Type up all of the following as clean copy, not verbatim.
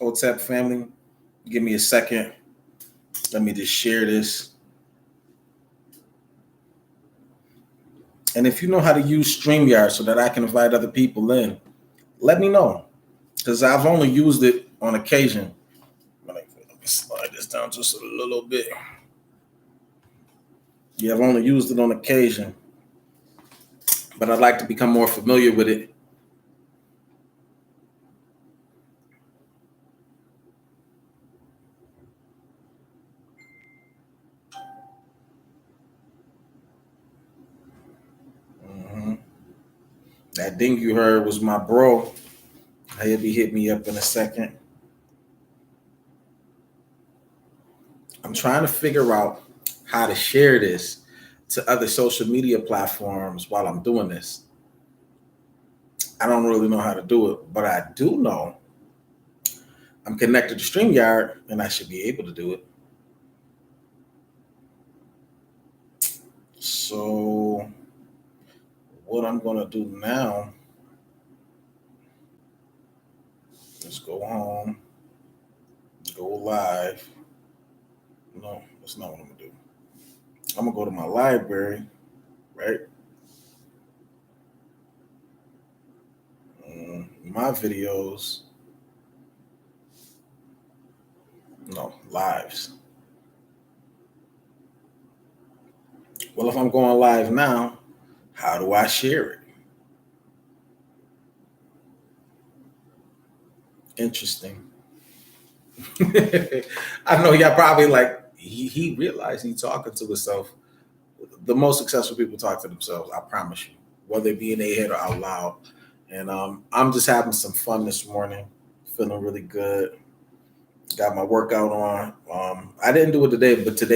Hotep family, give me a second. Let me just share this. And if you know how to use StreamYard so that I can invite other people in, let me know. Because I've only used it on occasion. Let me slide this down just a little bit. Yeah, I've only used it on occasion. But I'd like to become more familiar with it. Mhm. That ding you heard was my bro. He'll be hitting me up in a second. I'm trying to figure out how to share this to other social media platforms while I'm doing this. I don't really know how to do it, but I do know I'm connected to StreamYard and I should be able to do it. So, what I'm going to do now is go home, go live. No, that's not what I'm going to do. I'm going to go to my library, right? My videos, no, lives. Well, if I'm going live now, how do I share it? Interesting. I know y'all probably like, he realized he talking to himself. The most successful people talk to themselves, I promise you, whether it be in their head or out loud. And I'm just having some fun this morning, feeling really good. Got my workout on. I didn't do it today, but this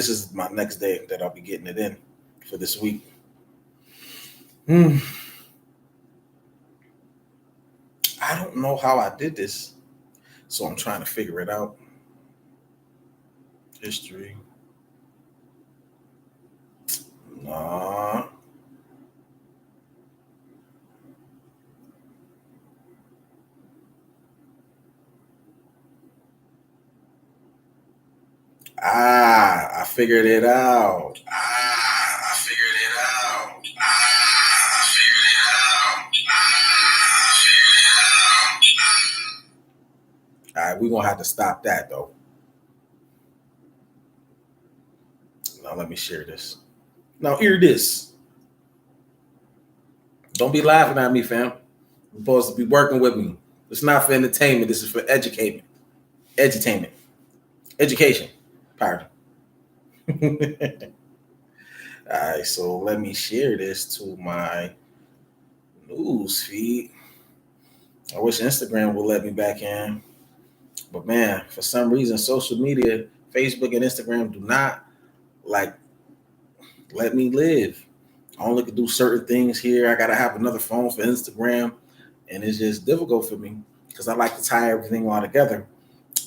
is my next day that I'll be getting it in for this week. I don't know how I did this, so I'm trying to figure it out. History. Nah. I figured it out. I figured it out. I figured it out. I figured it out. All right, we're gonna have to stop that though. Now let me share this. Now hear this. Don't be laughing at me, fam. You're supposed to be working with me. It's not for entertainment. This is for education. Edutainment. Education. Pardon. All right, so let me share this to my news feed. I wish Instagram would let me back in. But man, for some reason, social media, Facebook and Instagram do not like let me live. I only can do certain things here. I gotta have another phone for Instagram, and it's just difficult for me because I like to tie everything all together.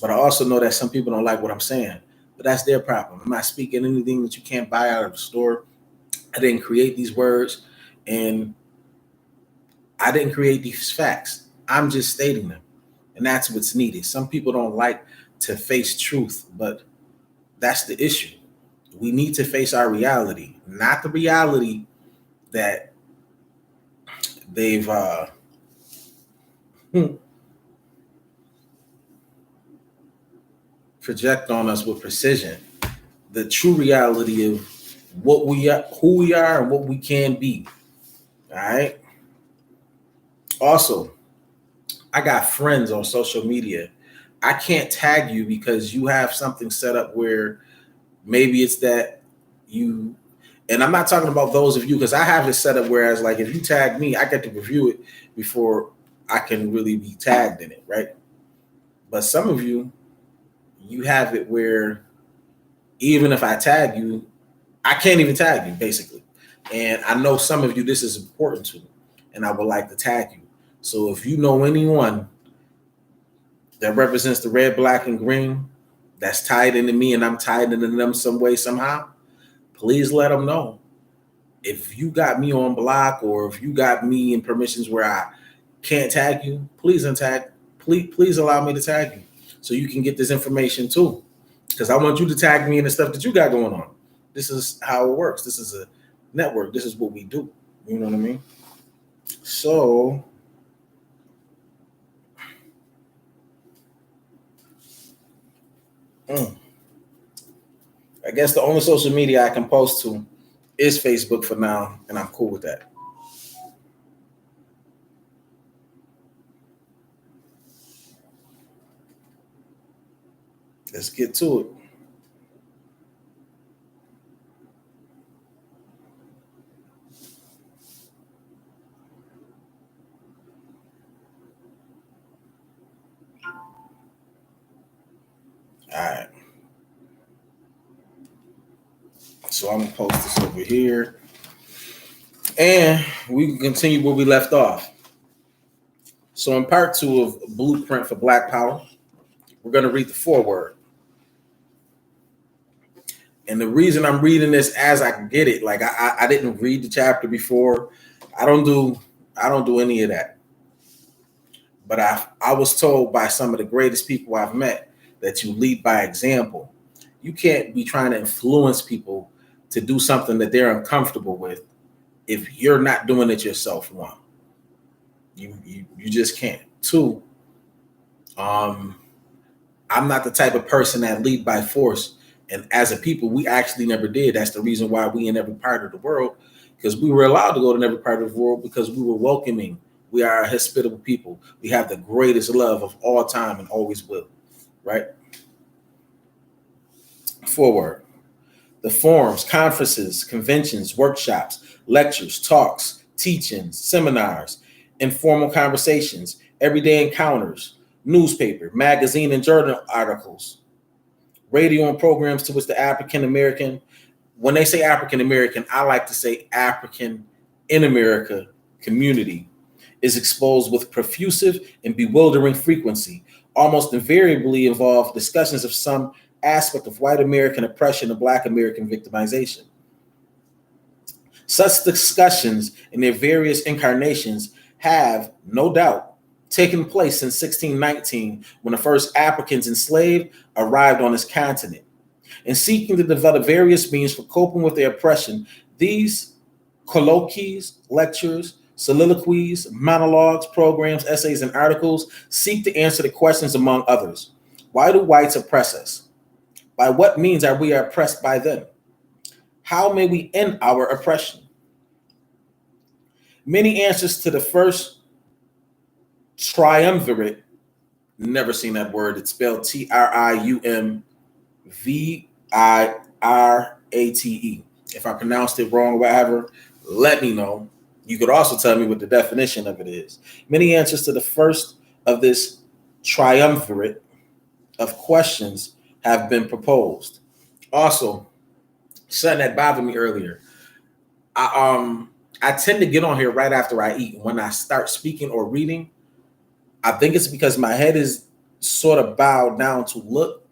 But I also know that some people don't like what I'm saying. But that's their problem. I'm not speaking anything that you can't buy out of the store. I didn't create these words, and I didn't create these facts. I'm just stating them. And that's what's needed. Some people don't like to face truth, but that's the issue. We need to face our reality, not the reality that they've project on us with precision. The true reality of what we are, who we are, and what we can be. All right. Also, I got friends on social media. I can't tag you because you have something set up where maybe it's that you, and I'm not talking about those of you because I have it set up whereas like if you tag me, I get to review it before I can really be tagged in it, right? But some of you, you have it where even if I tag you, I can't even tag you basically. And I know some of you this is important to, and I would like to tag you. So if you know anyone that represents the red, black, and green that's tied into me and I'm tied into them some way, somehow, please let them know. If you got me on block or if you got me in permissions where I can't tag you, please untag. please allow me to tag you so you can get this information too. Because I want you to tag me in the stuff that you got going on. This is how it works. This is a network. This is what we do. You know what I mean? So I guess the only social media I can post to is Facebook for now, and I'm cool with that. Let's get to it. All right. So I'm gonna post this over here, and we can continue where we left off. So in part 2 of Blueprint for Black Power, we're gonna read the foreword. And the reason I'm reading this as I get it, like I didn't read the chapter before. I don't do any of that. But I was told by some of the greatest people I've met that you lead by example. You can't be trying to influence people to do something that they're uncomfortable with if you're not doing it yourself. One, you just can't. Two, I'm not the type of person that lead by force. And as a people, we actually never did. That's the reason why we in every part of the world, because we were allowed to go to every part of the world because we were welcoming. We are a hospitable people. We have the greatest love of all time and always will, right? Forward. The forums, conferences, conventions, workshops, lectures, talks, teachings, seminars, informal conversations, everyday encounters, newspaper, magazine, and journal articles, radio and programs to which the African American, when they say African American, I like to say African in America community, is exposed with profusive and bewildering frequency, almost invariably involve discussions of some aspect of white American oppression and Black American victimization. Such discussions in their various incarnations have, no doubt, taken place since 1619 when the first Africans enslaved arrived on this continent. In seeking to develop various means for coping with their oppression, these colloquies, lectures, soliloquies, monologues, programs, essays, and articles seek to answer the questions among others. Why do whites oppress us? By what means are we oppressed by them? How may we end our oppression? Many answers to the first triumvirate, never seen that word, it's spelled Triumvirate. If I pronounced it wrong or whatever, let me know. You could also tell me what the definition of it is. Many answers to the first of this triumvirate of questions have been proposed. Also, something that bothered me earlier. I tend to get on here right after I eat. When I start speaking or reading, I think it's because my head is sort of bowed down to look.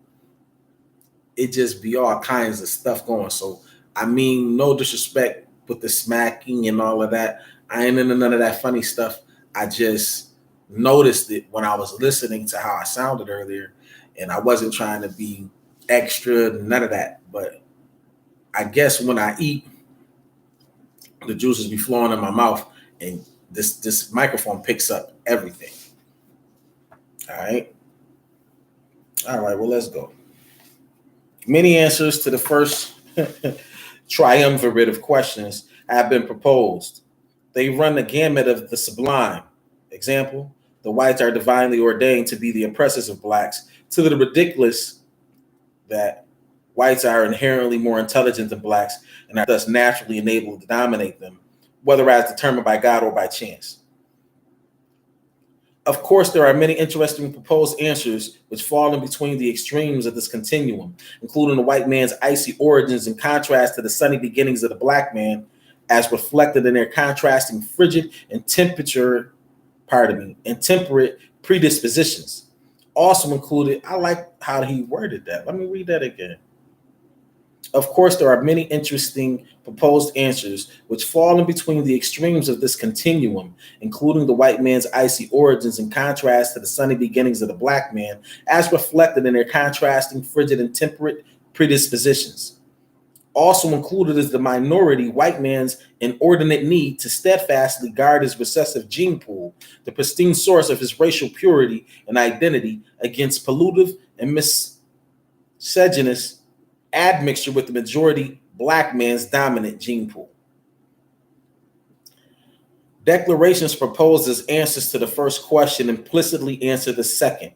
It just be all kinds of stuff going. So, I mean, no disrespect with the smacking and all of that. I ain't into none of that funny stuff. I just noticed it when I was listening to how I sounded earlier, and I wasn't trying to be extra, none of that. But I guess when I eat, the juices be flowing in my mouth, and this microphone picks up everything. All right. Well, let's go. Many answers to the first triumvirate of questions have been proposed. They run the gamut of the sublime. Example, the whites are divinely ordained to be the oppressors of blacks, to the ridiculous that whites are inherently more intelligent than blacks and are thus naturally enabled to dominate them, whether as determined by God or by chance. Of course, there are many interesting proposed answers which fall in between the extremes of this continuum, including the white man's icy origins in contrast to the sunny beginnings of the black man, as reflected in their contrasting frigid and temperate predispositions. Also included, I like how he worded that. Let me read that again. Of course, there are many interesting proposed answers which fall in between the extremes of this continuum, including the white man's icy origins in contrast to the sunny beginnings of the black man, as reflected in their contrasting frigid and temperate predispositions. Also included is the minority white man's inordinate need to steadfastly guard his recessive gene pool, the pristine source of his racial purity and identity, against pollutive and miscegenous admixture with the majority black man's dominant gene pool. Declarations proposed as answers to the first question implicitly answer the second.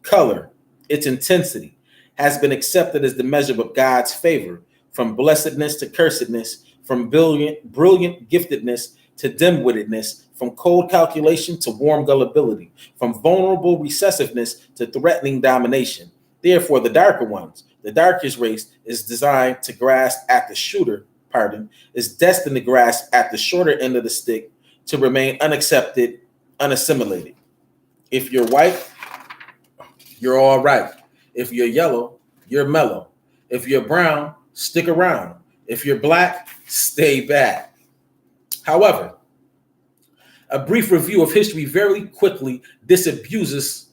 Color, its intensity, has been accepted as the measure of God's favor, from blessedness to cursedness, from brilliant giftedness to dim-wittedness, from cold calculation to warm gullibility, from vulnerable recessiveness to threatening domination. Therefore, the darker ones, the darkest race, is designed to grasp at the is destined to grasp at the shorter end of the stick, to remain unaccepted, unassimilated. If you're white, you're all right. If you're yellow, you're mellow. If you're brown, stick around. If you're black, stay back. However, a brief review of history very quickly disabuses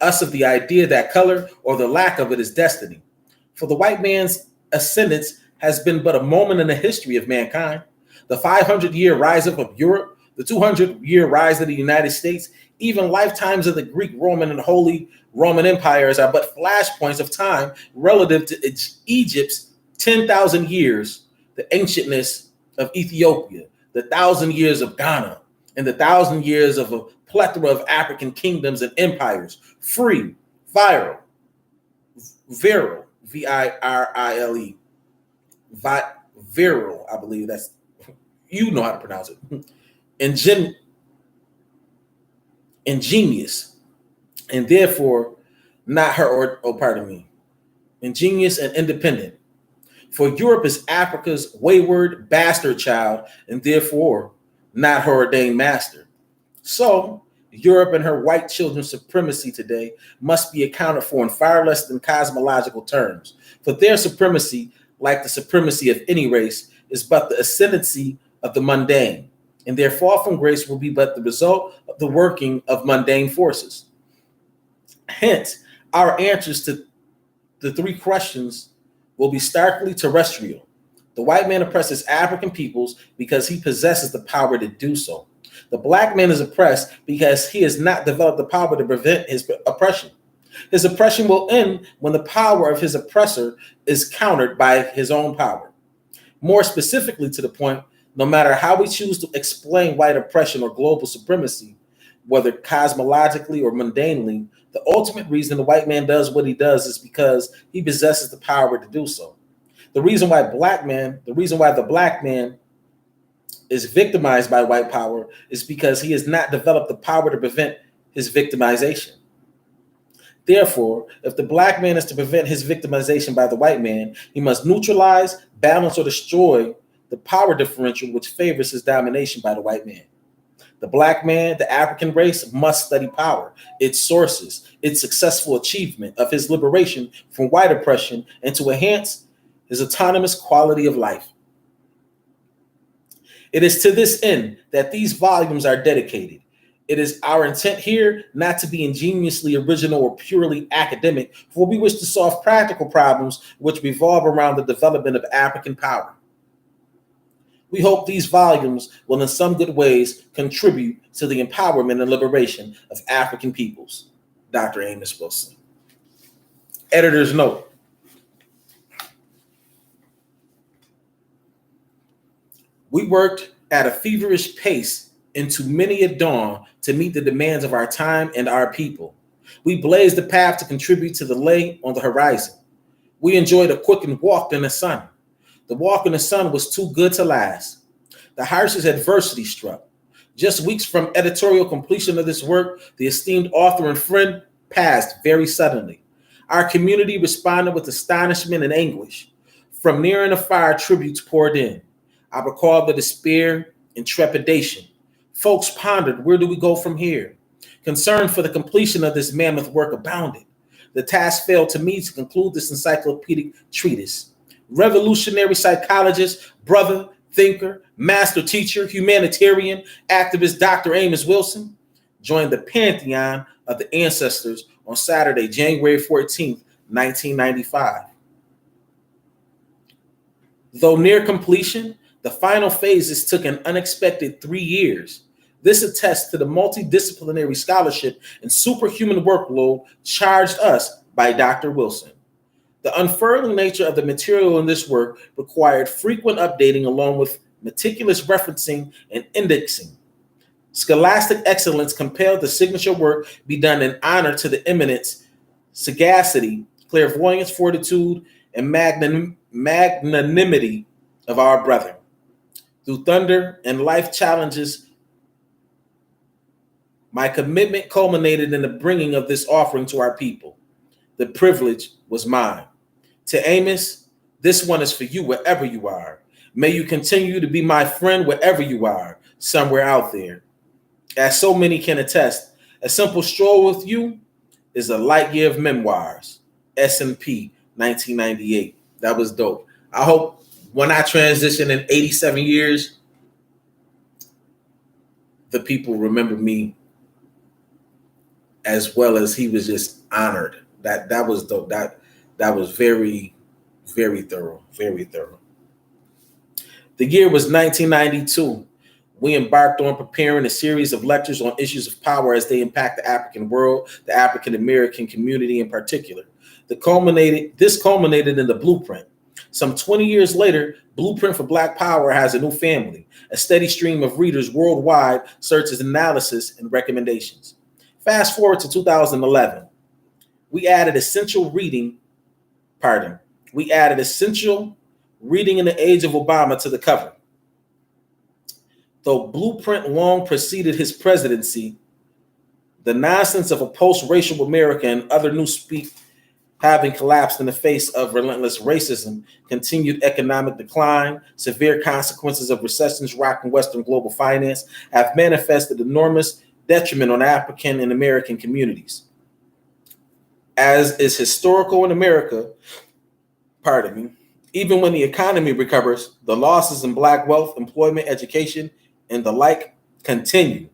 us of the idea that color, or the lack of it, is destiny. For the white man's ascendance has been but a moment in the history of mankind. The 500-year rise up of Europe, the 200-year rise of the United States, even lifetimes of the Greek, Roman, and Holy Roman empires are but flashpoints of time relative to Egypt's 10,000 years, the ancientness of Ethiopia, the 1,000 years of Ghana, and the 1,000 years of a plethora of African kingdoms and empires, free, virile, virile, V-I-R-I-L-E, virile, I believe that's, you know how to pronounce it, ingenious, and therefore not her, ingenious and independent. For Europe is Africa's wayward bastard child, and therefore not her ordained master. So, Europe and her white children's supremacy today must be accounted for in far less than cosmological terms. For their supremacy, like the supremacy of any race, is but the ascendancy of the mundane, and their fall from grace will be but the result of the working of mundane forces. Hence, our answers to the three questions will be starkly terrestrial. The white man oppresses African peoples because he possesses the power to do so. The black man is oppressed because he has not developed the power to prevent his oppression. His oppression will end when the power of his oppressor is countered by his own power. More specifically to the point, no matter how we choose to explain white oppression or global supremacy, whether cosmologically or mundanely, the ultimate reason the white man does what he does is because he possesses the power to do so. The reason why the black man is victimized by white power is because he has not developed the power to prevent his victimization. Therefore, if the black man is to prevent his victimization by the white man, he must neutralize, balance, or destroy the power differential which favors his domination by the white man. The black man, the African race, must study power, its sources, its successful achievement of his liberation from white oppression, and to enhance his autonomous quality of life. It is to this end that these volumes are dedicated. It is our intent here not to be ingeniously original or purely academic, for we wish to solve practical problems which revolve around the development of African power. We hope these volumes will in some good ways contribute to the empowerment and liberation of African peoples. Dr. Amos Wilson. Editor's note. We worked at a feverish pace into many a dawn to meet the demands of our time and our people. We blazed the path to contribute to the lay on the horizon. We enjoyed a quickened walk in the sun. The walk in the sun was too good to last. The harshest adversity struck. Just weeks from editorial completion of this work, the esteemed author and friend passed very suddenly. Our community responded with astonishment and anguish. From near and afar, tributes poured in. I recall the despair and trepidation. Folks pondered, where do we go from here? Concern for the completion of this mammoth work abounded. The task fell to me to conclude this encyclopedic treatise. revolutionary psychologist, brother, thinker, master teacher, humanitarian, activist Dr. Amos Wilson joined the pantheon of the ancestors on Saturday, January 14th, 1995. Though near completion, the final phases took an unexpected 3 years. This attests to the multidisciplinary scholarship and superhuman workload charged us by Dr. Wilson. The unfurling nature of the material in this work required frequent updating along with meticulous referencing and indexing. Scholastic excellence compelled the signature work be done in honor to the eminence, sagacity, clairvoyance, fortitude, and magnanimity of our brethren. Through thunder and life challenges, my commitment culminated in the bringing of this offering to our people. The privilege was mine. To Amos, this one is for you wherever you are. May you continue to be my friend wherever you are, somewhere out there. As so many can attest, a simple stroll with you is a light year of memoirs. S&P 1998. That was dope. I hope when I transition in 87 years, the people remember me as well as he was just honored. That was dope. That was very, very thorough. Very thorough. The year was 1992. We embarked on preparing a series of lectures on issues of power as they impact the African world, the African American community in particular. This culminated in the Blueprint. Some 20 years later, Blueprint for Black Power has a new family. A steady stream of readers worldwide searches analysis and recommendations. Fast forward to 2011. We added essential reading in the age of Obama to the cover. Though Blueprint long preceded his presidency, the nonsense of a post-racial America and other newspeak having collapsed in the face of relentless racism, continued economic decline, severe consequences of recessions rocking Western global finance have manifested enormous detriment on African and American communities. As is historical in America, even when the economy recovers, the losses in Black wealth, employment, education, and the like continue.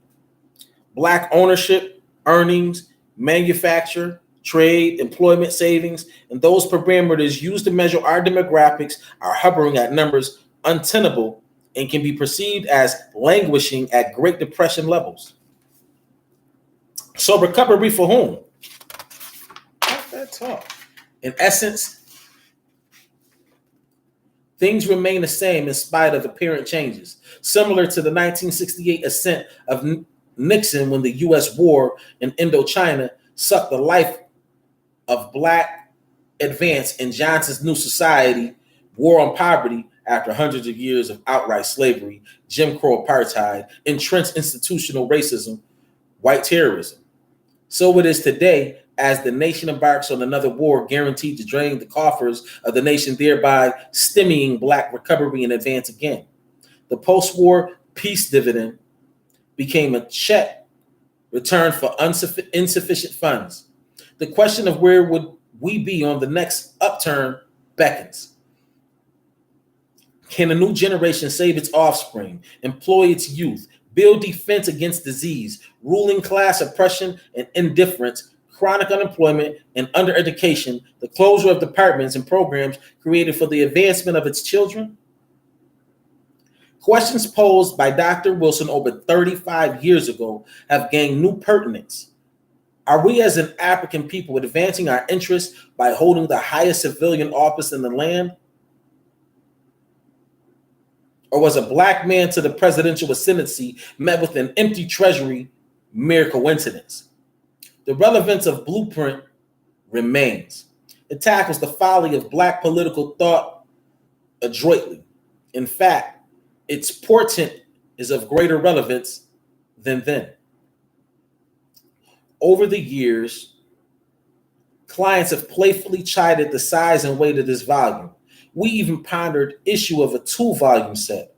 Black ownership, earnings, manufacture, trade, employment, savings, and those parameters used to measure our demographics are hovering at numbers untenable and can be perceived as languishing at Great Depression levels. So recovery for whom? Not that talk. In essence, things remain the same in spite of apparent changes, similar to the 1968 ascent of Nixon when the U.S. war in Indochina sucked the life of Black advance in Johnson's New Society, war on poverty after hundreds of years of outright slavery, Jim Crow apartheid, entrenched institutional racism, white terrorism. So it is today as the nation embarks on another war guaranteed to drain the coffers of the nation, thereby stemming Black recovery and advance again. The post-war peace dividend became a check returned for insufficient funds. The question of where would we be on the next upturn beckons. Can a new generation save its offspring, employ its youth, build defense against disease, ruling class oppression and indifference, chronic unemployment, and undereducation, the closure of departments and programs created for the advancement of its children? Questions posed by Dr. Wilson over 35 years ago have gained new pertinence. Are we as an African people advancing our interests by holding the highest civilian office in the land? Or was a Black man to the presidential ascendancy met with an empty treasury mere coincidence? The relevance of Blueprint remains. It tackles the folly of Black political thought adroitly. In fact, its portent is of greater relevance than then. Over the years, clients have playfully chided the size and weight of this volume. We even pondered issue of a 2-volume set.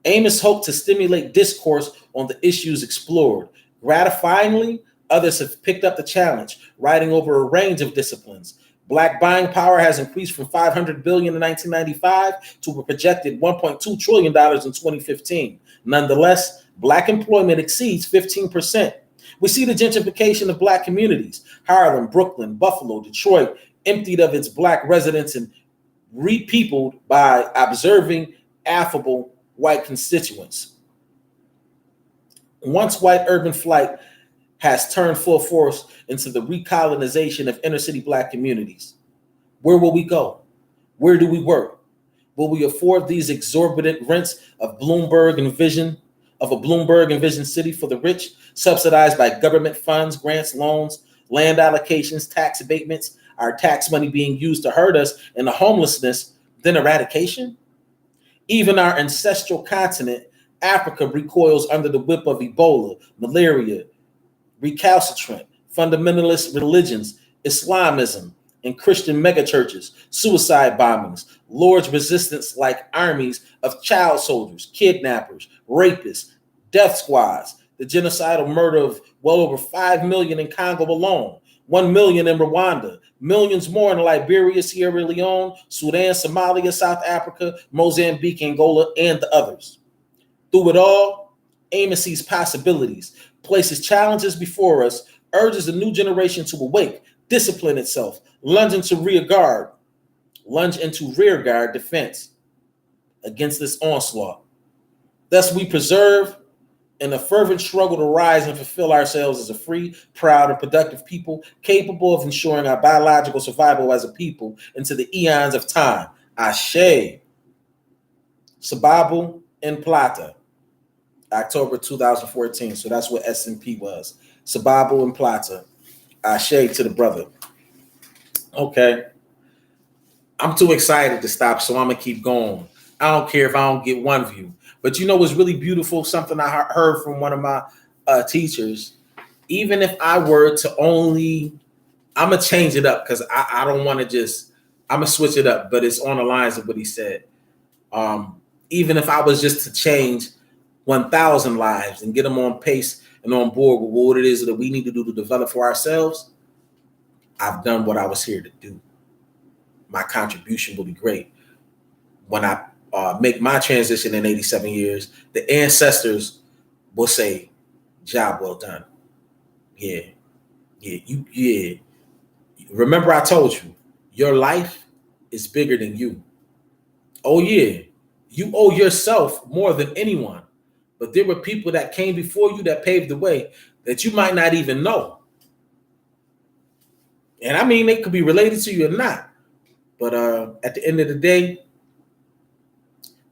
Amos hoped to stimulate discourse on the issues explored. Gratifyingly, others have picked up the challenge, writing over a range of disciplines. Black buying power has increased from $500 billion in 1995 to a projected $1.2 trillion in 2015. Nonetheless, Black employment exceeds 15%. We see the gentrification of Black communities. Harlem, Brooklyn, Buffalo, Detroit, emptied of its Black residents and repeopled by observing affable white constituents. Once white urban flight has turned full force into the recolonization of inner city Black communities. Where will we go? Where do we work? Will we afford these exorbitant rents of a Bloomberg envisioned city for the rich, subsidized by government funds, grants, loans, land allocations, tax abatements, our tax money being used to hurt us into homelessness, then eradication? Even our ancestral continent, Africa, recoils under the whip of Ebola, malaria, recalcitrant, fundamentalist religions, Islamism, and Christian megachurches, suicide bombings, Lord's resistance like armies of child soldiers, kidnappers, rapists, death squads, the genocidal murder of well over 5 million in Congo alone, 1 million in Rwanda, millions more in Liberia, Sierra Leone, Sudan, Somalia, South Africa, Mozambique, Angola, and the others. Through it all, Amos sees possibilities, places challenges before us, urges a new generation to awake, discipline itself, lunge into rear guard defense against this onslaught. Thus, we preserve in a fervent struggle to rise and fulfill ourselves as a free, proud, and productive people capable of ensuring our biological survival as a people into the eons of time. Ashe. Sababu and Plata, October 2014. So that's what S&P was. Sababu and Plata. Ashe to the brother. Okay. I'm too excited to stop, so I'm going to keep going. I don't care if I don't get one view. But you know what's really beautiful? Something I heard from one of my teachers. Even if I were to only, I'm going to change it up because I don't want to just, I'm going to switch it up, but it's on the lines of what he said. Even if I was just to change 1,000 lives and get them on pace and on board with what it is that we need to do to develop for ourselves, I've done what I was here to do. My contribution will be great. When I make my transition in 87 years, the ancestors will say, job well done. Yeah. Remember I told you, your life is bigger than you. Oh yeah, you owe yourself more than anyone. But there were people that came before you that paved the way that you might not even know. And I mean, they could be related to you or not. But at the end of the day,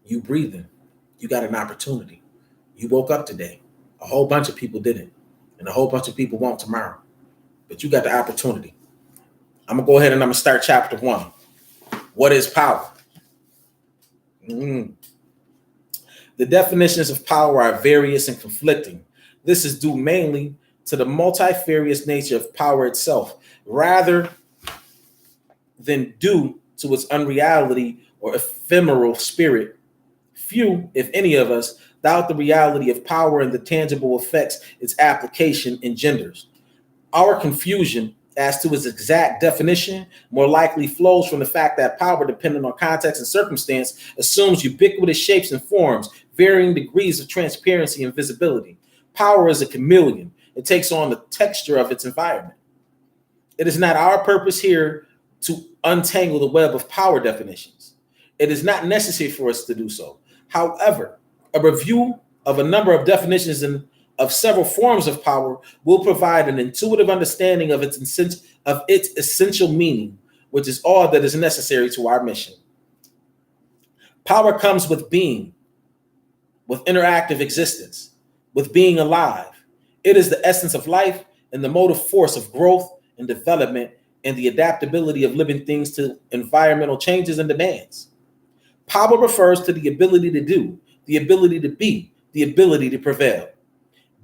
you breathing. You got an opportunity. You woke up today. A whole bunch of people didn't. And a whole bunch of people won't tomorrow. But you got the opportunity. I'm going to go ahead and I'm going to start chapter 1. What is power? The definitions of power are various and conflicting. This is due mainly to the multifarious nature of power itself, rather than due to its unreality or ephemeral spirit. Few, if any of us, doubt the reality of power and the tangible effects its application engenders. Our confusion as to its exact definition more likely flows from the fact that power, depending on context and circumstance, assumes ubiquitous shapes and forms, varying degrees of transparency and visibility. Power is a chameleon. It takes on the texture of its environment. It is not our purpose here to untangle the web of power definitions. It is not necessary for us to do so. However, a review of a number of definitions of several forms of power will provide an intuitive understanding of its essential meaning, which is all that is necessary to our mission. Power comes with being, with interactive existence, with being alive. It is the essence of life and the motive force of growth and development and the adaptability of living things to environmental changes and demands. Power refers to the ability to do, the ability to be, the ability to prevail.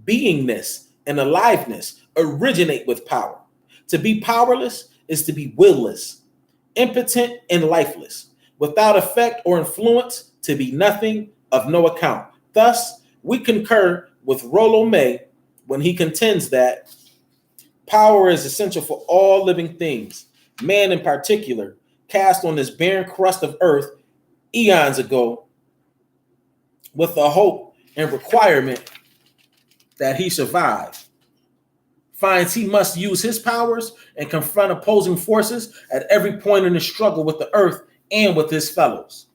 Beingness and aliveness originate with power. To be powerless is to be willless, impotent and lifeless, without effect or influence, to be nothing, of no account. Thus, we concur with Rollo May when he contends that power is essential for all living things, man in particular, cast on this barren crust of earth eons ago with the hope and requirement that he survive, finds he must use his powers and confront opposing forces at every point in the struggle with the earth and with his fellows.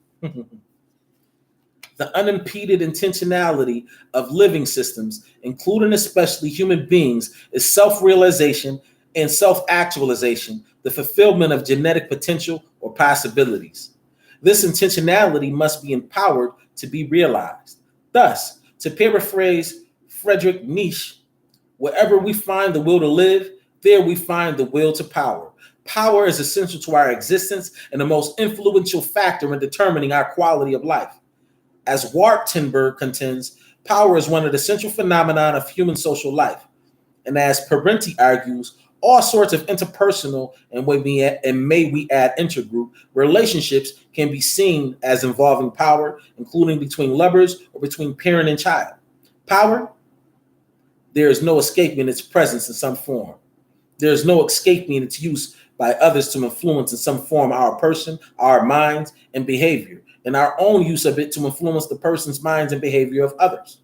The unimpeded intentionality of living systems, including especially human beings, is self-realization and self-actualization, the fulfillment of genetic potential or possibilities. This intentionality must be empowered to be realized. Thus, to paraphrase Friedrich Nietzsche, wherever we find the will to live, there we find the will to power. Power is essential to our existence and the most influential factor in determining our quality of life. As Wartenberg contends, power is one of the central phenomena of human social life. And as Parenti argues, all sorts of interpersonal and may we add intergroup relationships can be seen as involving power, including between lovers or between parent and child. Power, there is no escaping its presence in some form. There is no escaping its use by others to influence in some form our person, our minds, and behavior, and our own use of it to influence the person's minds and behavior of others.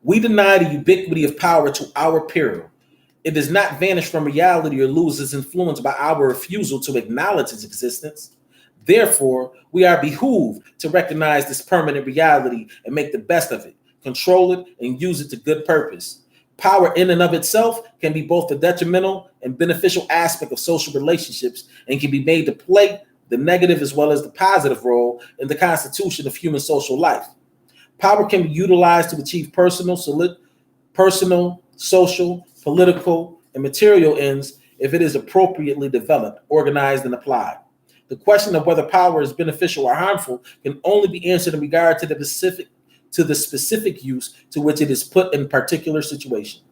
We deny the ubiquity of power to our peril. It does not vanish from reality or lose its influence by our refusal to acknowledge its existence. Therefore, we are behooved to recognize this permanent reality and make the best of it, control it, and use it to good purpose. Power in and of itself can be both the detrimental and beneficial aspect of social relationships and can be made to play the negative as well as the positive role in the constitution of human social life. Power can be utilized to achieve personal, social, political, and material ends if it is appropriately developed, organized, and applied. The question of whether power is beneficial or harmful can only be answered in regard to the specific use to which it is put in particular situation.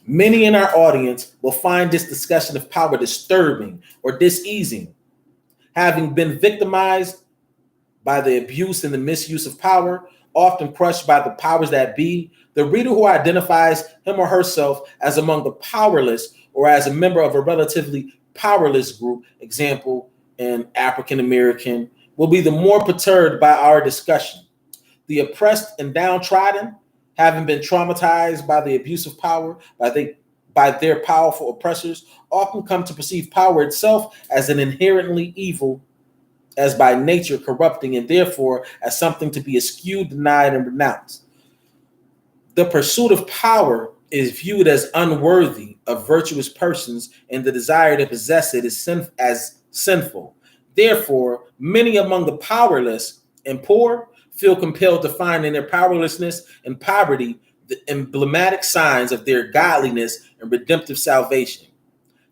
Many in our audience will find this discussion of power disturbing or diseasing. Having been victimized by the abuse and the misuse of power, often crushed by the powers that be, the reader who identifies him or herself as among the powerless or as a member of a relatively powerless group, example, an African American, will be the more perturbed by our discussion. The oppressed and downtrodden, having been traumatized by the abuse of power by their powerful oppressors, often come to perceive power itself as an inherently evil, as by nature corrupting, and therefore as something to be eschewed, denied, and renounced. The pursuit of power is viewed as unworthy of virtuous persons, and the desire to possess it is as sinful. Therefore, many among the powerless and poor feel compelled to find in their powerlessness and poverty the emblematic signs of their godliness and redemptive salvation.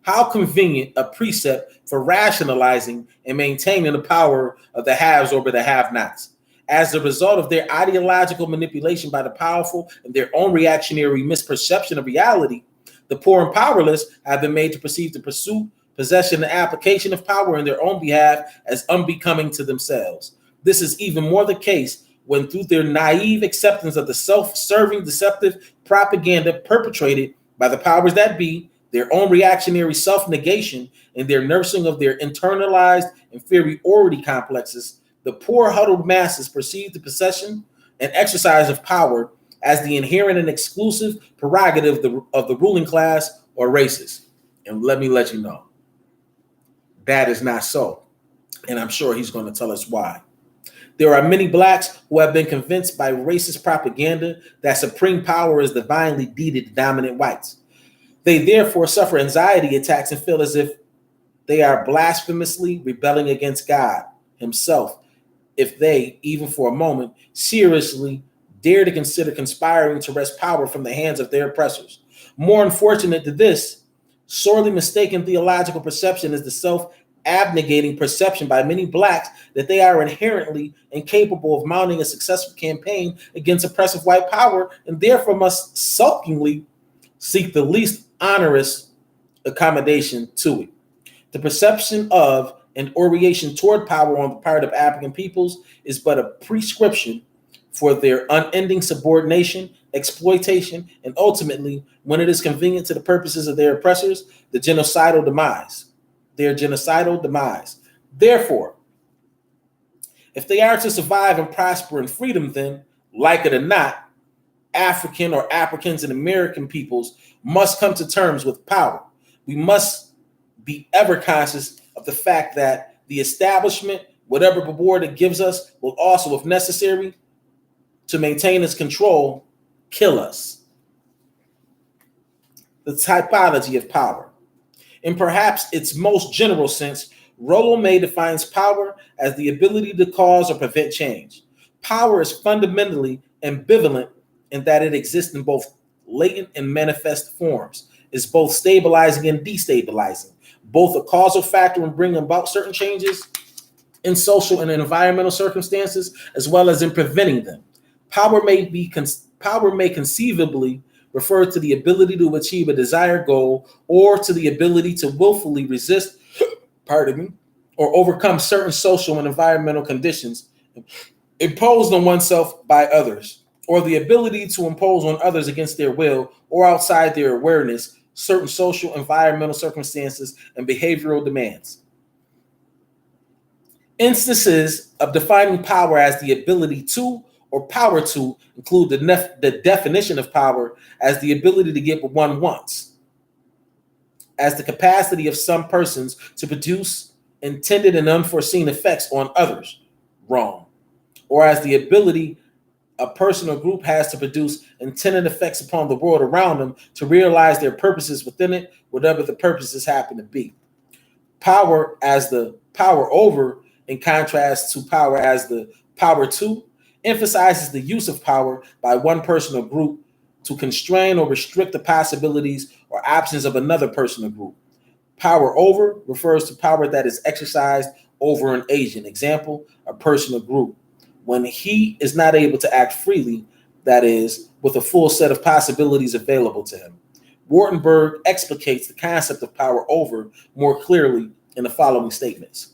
How convenient a precept for rationalizing and maintaining the power of the haves over the have-nots. As a result of their ideological manipulation by the powerful and their own reactionary misperception of reality, the poor and powerless have been made to perceive the pursuit, possession, and application of power in their own behalf as unbecoming to themselves. This is even more the case when, through their naive acceptance of the self-serving, deceptive propaganda perpetrated by the powers that be, their own reactionary self-negation, and their nursing of their internalized inferiority complexes, the poor huddled masses perceive the possession and exercise of power as the inherent and exclusive prerogative of the ruling class or races. And let me let you know, that is not so. And I'm sure he's going to tell us why. There are many blacks who have been convinced by racist propaganda that supreme power is divinely deeded to dominant whites. They therefore suffer anxiety attacks and feel as if they are blasphemously rebelling against God himself if they, even for a moment, seriously dare to consider conspiring to wrest power from the hands of their oppressors. More unfortunate than this, sorely mistaken theological perception is the self-abnegating perception by many blacks that they are inherently incapable of mounting a successful campaign against oppressive white power and therefore must sulkingly seek the least onerous accommodation to it. The perception of and orientation toward power on the part of African peoples is but a prescription for their unending subordination exploitation, and ultimately, when it is convenient to the purposes of their oppressors, their genocidal demise. Therefore, if they are to survive and prosper in freedom, then, like it or not, African or Africans and American peoples must come to terms with power. We must be ever conscious of the fact that the establishment, whatever reward it gives us, will also, if necessary, to maintain its control, kill us. The typology of power. In perhaps its most general sense, Rollo May defines power as the ability to cause or prevent change. Power is fundamentally ambivalent in that it exists in both latent and manifest forms, is both stabilizing and destabilizing, both a causal factor in bringing about certain changes in social and environmental circumstances, as well as in preventing them. Power may conceivably refer to the ability to achieve a desired goal or to the ability to willfully resist, or overcome certain social and environmental conditions imposed on oneself by others, or the ability to impose on others against their will or outside their awareness certain social, environmental circumstances and behavioral demands. Instances of defining power as the ability to or power to include the definition of power as the ability to get what one wants, as the capacity of some persons to produce intended and unforeseen effects on others, wrong, or as the ability a person or group has to produce intended effects upon the world around them to realize their purposes within it, whatever the purposes happen to be. Power as the power over, in contrast to power as the power to, emphasizes the use of power by one person or group to constrain or restrict the possibilities or options of another person or group. Power over refers to power that is exercised over an agent, example, a person or group, when he is not able to act freely, that is, with a full set of possibilities available to him. Wartenberg explicates the concept of power over more clearly in the following statements.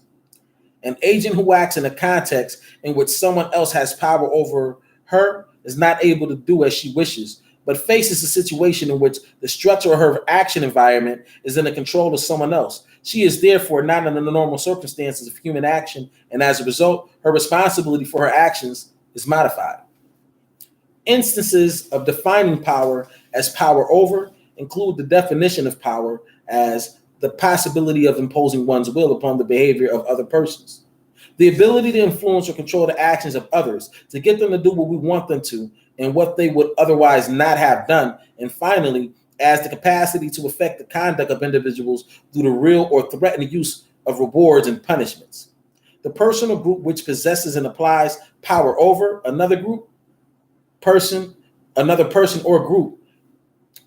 An agent who acts in a context in which someone else has power over her is not able to do as she wishes, but faces a situation in which the structure of her action environment is in the control of someone else. She is therefore not in the normal circumstances of human action, and as a result, her responsibility for her actions is modified. Instances of defining power as power over include the definition of power as the possibility of imposing one's will upon the behavior of other persons, the ability to influence or control the actions of others, to get them to do what we want them to and what they would otherwise not have done, and finally, as the capacity to affect the conduct of individuals through the real or threatened use of rewards and punishments. The person or group which possesses and applies power over another person or group.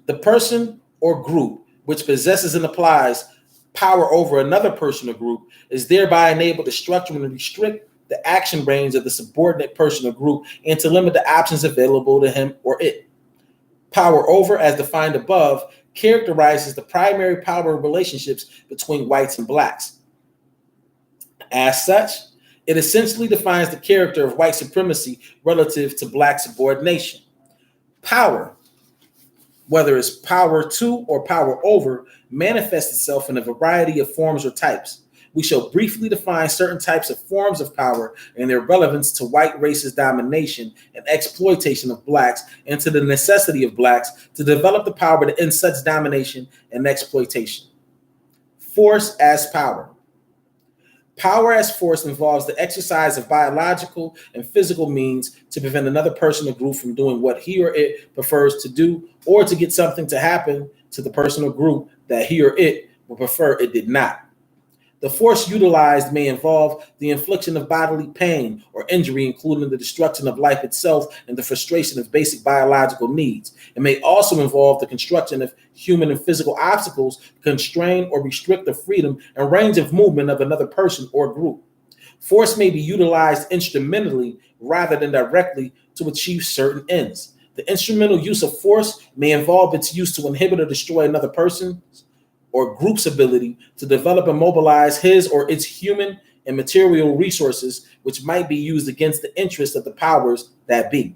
The person or group which possesses and applies power over another person or group is thereby enabled to structure and restrict the action range of the subordinate person or group and to limit the options available to him or it. Power over, as defined above, characterizes the primary power relationships between whites and blacks. As such, it essentially defines the character of white supremacy relative to black subordination. Power, whether it's power to or power over, manifests itself in a variety of forms or types. We shall briefly define certain types of forms of power and their relevance to white racist domination and exploitation of blacks and to the necessity of blacks to develop the power to end such domination and exploitation. Force as power. Power as force involves the exercise of biological and physical means to prevent another person or group from doing what he or it prefers to do, or to get something to happen to the person or group that he or it would prefer it did not. The force utilized may involve the infliction of bodily pain or injury, including the destruction of life itself and the frustration of basic biological needs. It may also involve the construction of human and physical obstacles to constrain or restrict the freedom and range of movement of another person or group. Force may be utilized instrumentally rather than directly to achieve certain ends. The instrumental use of force may involve its use to inhibit or destroy another person's or group's ability to develop and mobilize his or its human and material resources, which might be used against the interests of the powers that be.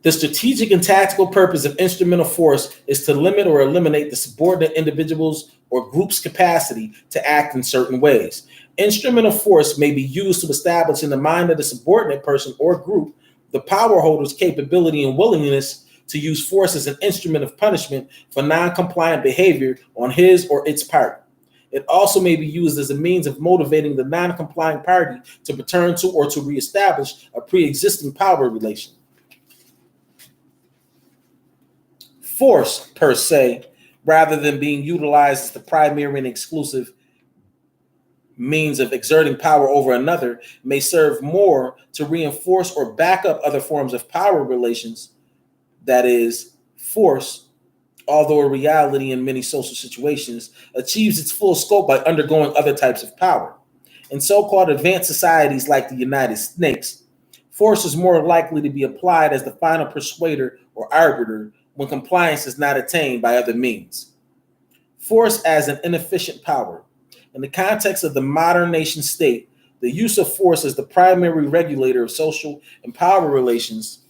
The strategic and tactical purpose of instrumental force is to limit or eliminate the subordinate individuals or group's capacity to act in certain ways. Instrumental force may be used to establish in the mind of the subordinate person or group the power holder's capability and willingness to use force as an instrument of punishment for non-compliant behavior on his or its part. It also may be used as a means of motivating the non-compliant party to return to or to reestablish a pre-existing power relation. Force, per se, rather than being utilized as the primary and exclusive means of exerting power over another, may serve more to reinforce or back up other forms of power relations. That is, force, although a reality in many social situations, achieves its full scope by undergoing other types of power. In so-called advanced societies like the United States, force is more likely to be applied as the final persuader or arbiter when compliance is not attained by other means. Force as an inefficient power. In the context of the modern nation state, the use of force as the primary regulator of social and power relations,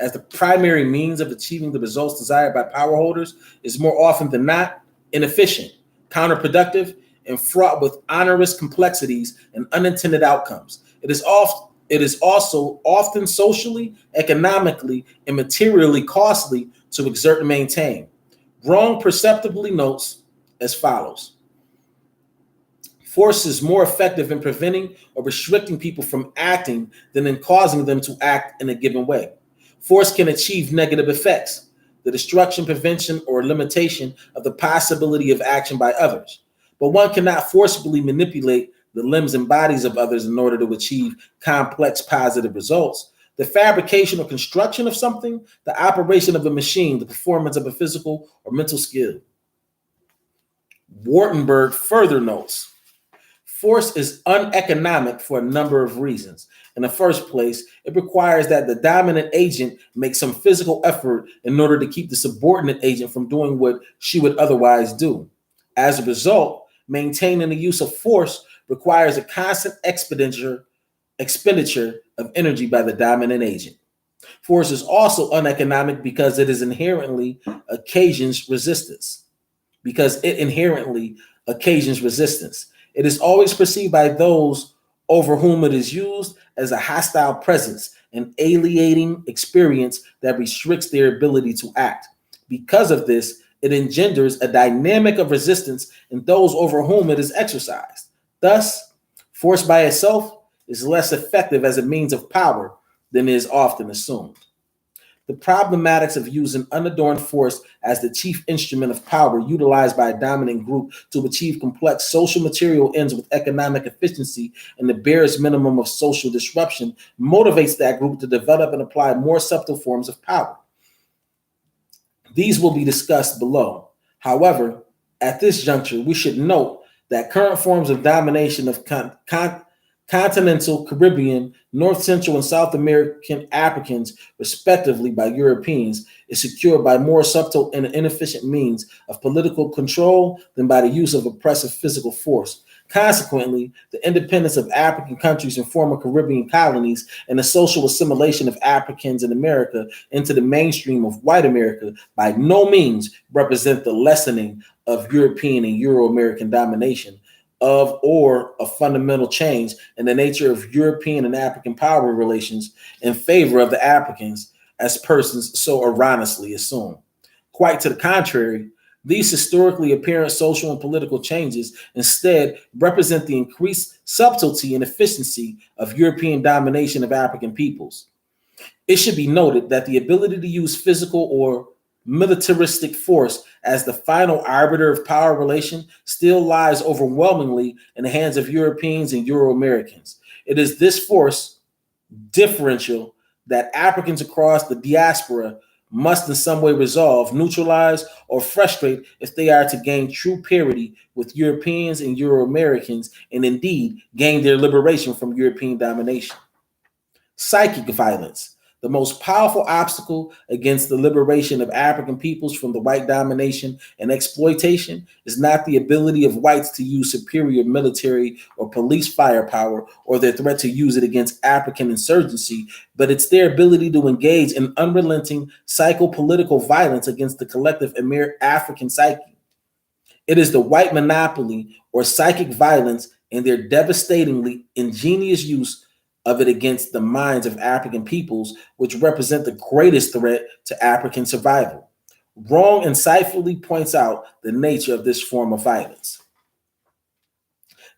as the primary means of achieving the results desired by power holders, is more often than not inefficient, counterproductive, and fraught with onerous complexities and unintended outcomes. It is also often socially, economically, and materially costly to exert and maintain. Wrong perceptibly notes as follows. Force is more effective in preventing or restricting people from acting than in causing them to act in a given way. Force can achieve negative effects, the destruction, prevention, or limitation of the possibility of action by others. But one cannot forcibly manipulate the limbs and bodies of others in order to achieve complex positive results. The fabrication or construction of something, the operation of a machine, the performance of a physical or mental skill. Wartenberg further notes, force is uneconomic for a number of reasons. In the first place, it requires that the dominant agent make some physical effort in order to keep the subordinate agent from doing what she would otherwise do. As a result, maintaining the use of force requires a constant expenditure of energy by the dominant agent. Force is also uneconomic because it inherently occasions resistance. It is always perceived by those over whom it is used as a hostile presence, an alienating experience that restricts their ability to act. Because of this, it engenders a dynamic of resistance in those over whom it is exercised. Thus, force by itself is less effective as a means of power than is often assumed. The problematics of using unadorned force as the chief instrument of power utilized by a dominant group to achieve complex social material ends with economic efficiency and the barest minimum of social disruption motivates that group to develop and apply more subtle forms of power. These will be discussed below. However, at this juncture, we should note that current forms of domination of continental, Caribbean, North Central, and South American Africans, respectively, by Europeans, is secured by more subtle and inefficient means of political control than by the use of oppressive physical force. Consequently, the independence of African countries and former Caribbean colonies and the social assimilation of Africans in America into the mainstream of white America by no means represent the lessening of European and Euro-American domination of or a fundamental change in the nature of European and African power relations in favor of the Africans as persons so erroneously assume. Quite to the contrary, these historically apparent social and political changes instead represent the increased subtlety and efficiency of European domination of African peoples. It should be noted that the ability to use physical or militaristic force as the final arbiter of power relation still lies overwhelmingly in the hands of Europeans and Euro-Americans. It is this force differential that Africans across the diaspora must in some way resolve, neutralize, or frustrate if they are to gain true parity with Europeans and Euro-Americans and indeed gain their liberation from European domination. Psychic violence. The most powerful obstacle against the liberation of African peoples from the white domination and exploitation is not the ability of whites to use superior military or police firepower or their threat to use it against African insurgency, but it's their ability to engage in unrelenting psycho-political violence against the collective African psyche. It is the white monopoly or psychic violence and their devastatingly ingenious use of it against the minds of African peoples, which represent the greatest threat to African survival. Wrong insightfully points out the nature of this form of violence.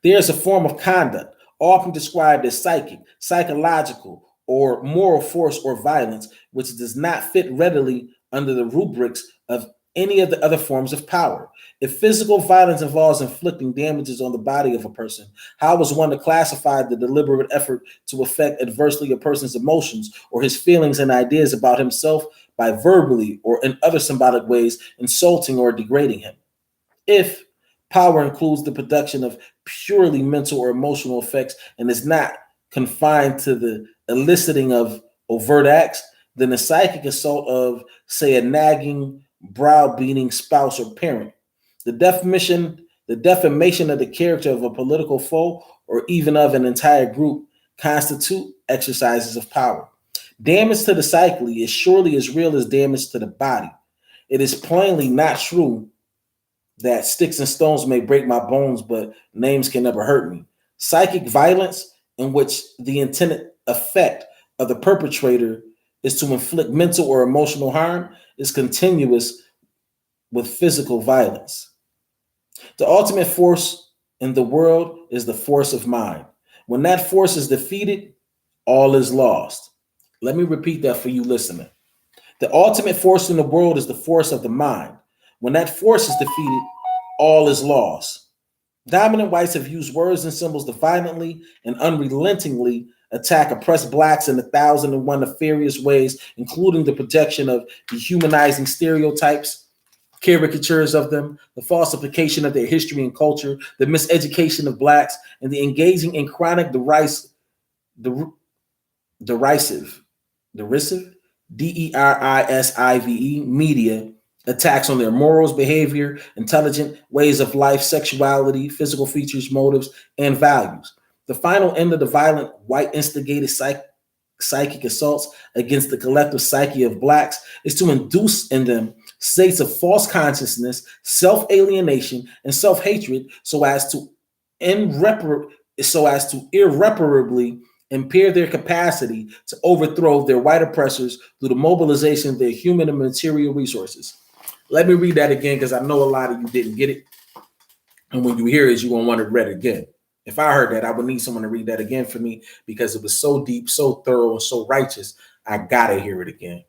There is a form of conduct, often described as psychic, psychological, or moral force or violence, which does not fit readily under the rubrics of any of the other forms of power. If physical violence involves inflicting damages on the body of a person, how is one to classify the deliberate effort to affect adversely a person's emotions or his feelings and ideas about himself by verbally or in other symbolic ways insulting or degrading him? If power includes the production of purely mental or emotional effects and is not confined to the eliciting of overt acts, then the psychic assault of, say, a nagging, browbeating spouse or parent, the defamation of the character of a political foe or even of an entire group constitute exercises of power. Damage to the psyche is surely as real as damage to the body. It is plainly not true that sticks and stones may break my bones, but names can never hurt me. Psychic violence, in which the intended effect of the perpetrator is to inflict mental or emotional harm, is continuous with physical violence. The ultimate force in the world is the force of mind. When that force is defeated, all is lost. Let me repeat that for you listening. The ultimate force in the world is the force of the mind. When that force is defeated, all is lost. Dominant whites have used words and symbols to violently and unrelentingly attack oppressed blacks in 1,001 nefarious ways, including the projection of dehumanizing stereotypes, caricatures of them, the falsification of their history and culture, the miseducation of blacks, and the engaging in chronic derisive, derisive, media attacks on their morals, behavior, intelligent ways of life, sexuality, physical features, motives, and values. The final end of the violent white instigated psychic assaults against the collective psyche of blacks is to induce in them states of false consciousness, self-alienation, and self-hatred so as to irreparably impair their capacity to overthrow their white oppressors through the mobilization of their human and material resources. Let me read that again because I know a lot of you didn't get it. And when you hear it, you're going to want to read it again. If I heard that, I would need someone to read that again for me because it was so deep, so thorough, and so righteous. I got to hear it again.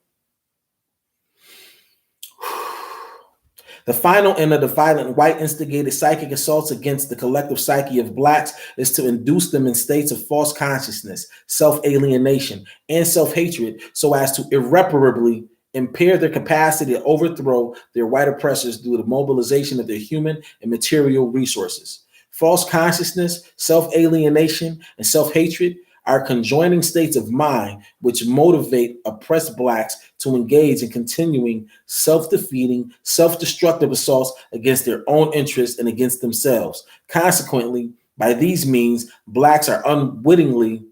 The final end of the violent white instigated psychic assaults against the collective psyche of blacks is to induce them in states of false consciousness, self-alienation, and self-hatred so as to irreparably impair their capacity to overthrow their white oppressors through the mobilization of their human and material resources. False consciousness, self-alienation, and self-hatred are conjoining states of mind which motivate oppressed blacks to engage in continuing self-defeating, self-destructive assaults against their own interests and against themselves. Consequently, by these means, blacks are unwittingly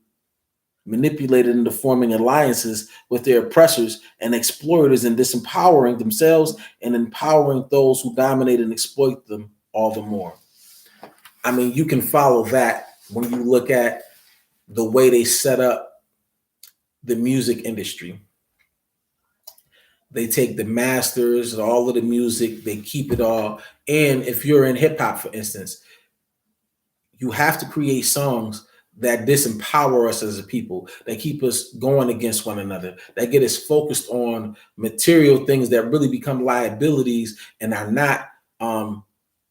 manipulated into forming alliances with their oppressors and exploiters and disempowering themselves and empowering those who dominate and exploit them all the more. I mean, you can follow that when you look at the way they set up the music industry. They take the masters and all of the music, they keep it all. And if you're in hip hop, for instance, you have to create songs that disempower us as a people, that keep us going against one another, that get us focused on material things that really become liabilities and are not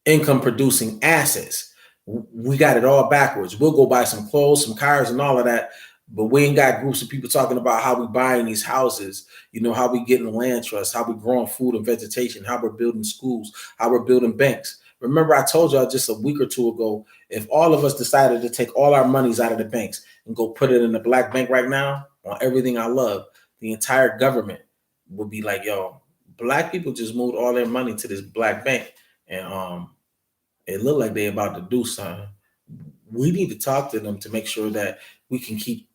income producing assets. We got it all backwards. We'll go buy some clothes, some cars, and all of that, but we ain't got groups of people talking about how we buying these houses, you know, how we getting land trusts, how we growing food and vegetation, how we're building schools, how we're building banks. Remember, I told y'all just a week or two ago, if all of us decided to take all our monies out of the banks and go put it in the black bank right now on everything I love, the entire government would be like, yo, black people just moved all their money to this black bank, and it looked like they about to do something. We need to talk to them to make sure that we can keep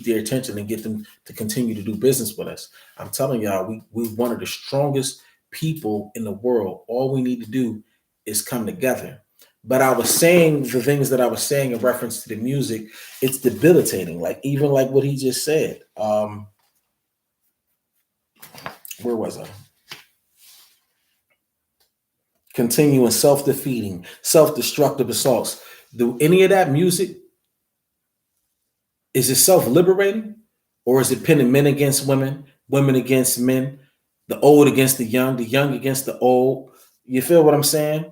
their attention and get them to continue to do business with us. I'm telling y'all, we one of the strongest people in the world. All we need to do is come together. But I was saying the things that I was saying in reference to the music, it's debilitating. Like even like what he just said. Where was I? Continuing self-defeating, self-destructive assaults. Do any of that music, is it self-liberating, or is it pitting men against women, women against men, the old against the young against the old? You feel what I'm saying?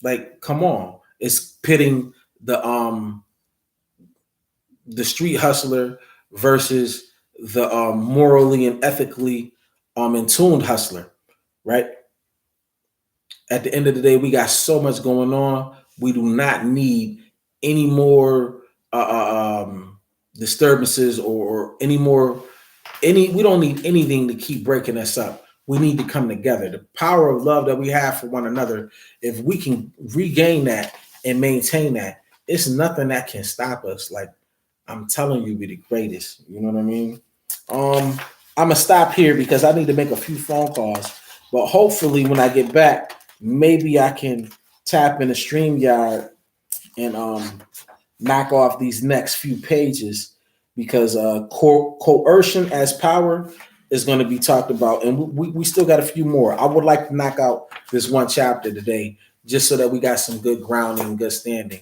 Like, come on. It's pitting the street hustler versus the morally and ethically in tuned hustler, right? At the end of the day, we got so much going on. We do not need any more disturbances or any more we don't need anything to keep breaking us up. We need to come together. The power of love that we have for one another, if we can regain that and maintain that, it's nothing that can stop us. Like I'm telling you, we're the greatest. You know what I mean? I'm gonna stop here because I need to make a few phone calls. But hopefully, when I get back, maybe I can tap in the StreamYard and knock off these next few pages, because coercion as power is going to be talked about, and we still got a few more. I would like to knock out this one chapter today, just so that we got some good grounding and good standing.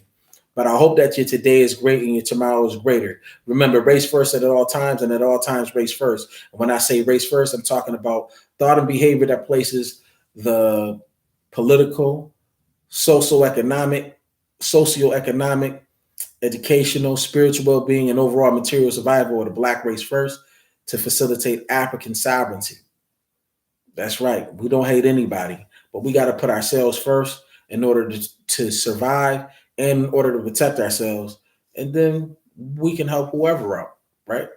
But I hope that your today is great and your tomorrow is greater. Remember, race first at all times, and at all times race first. And when I say race first, I'm talking about thought and behavior that places the political, socioeconomic, educational, spiritual well-being, and overall material survival of the Black race first, to facilitate African sovereignty. That's right. We don't hate anybody, but we got to put ourselves first in order to survive and in order to protect ourselves. And then we can help whoever out, right?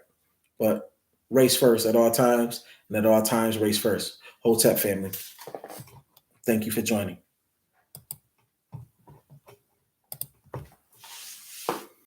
But race first at all times, and at all times race first. Hotep family, thank you for joining.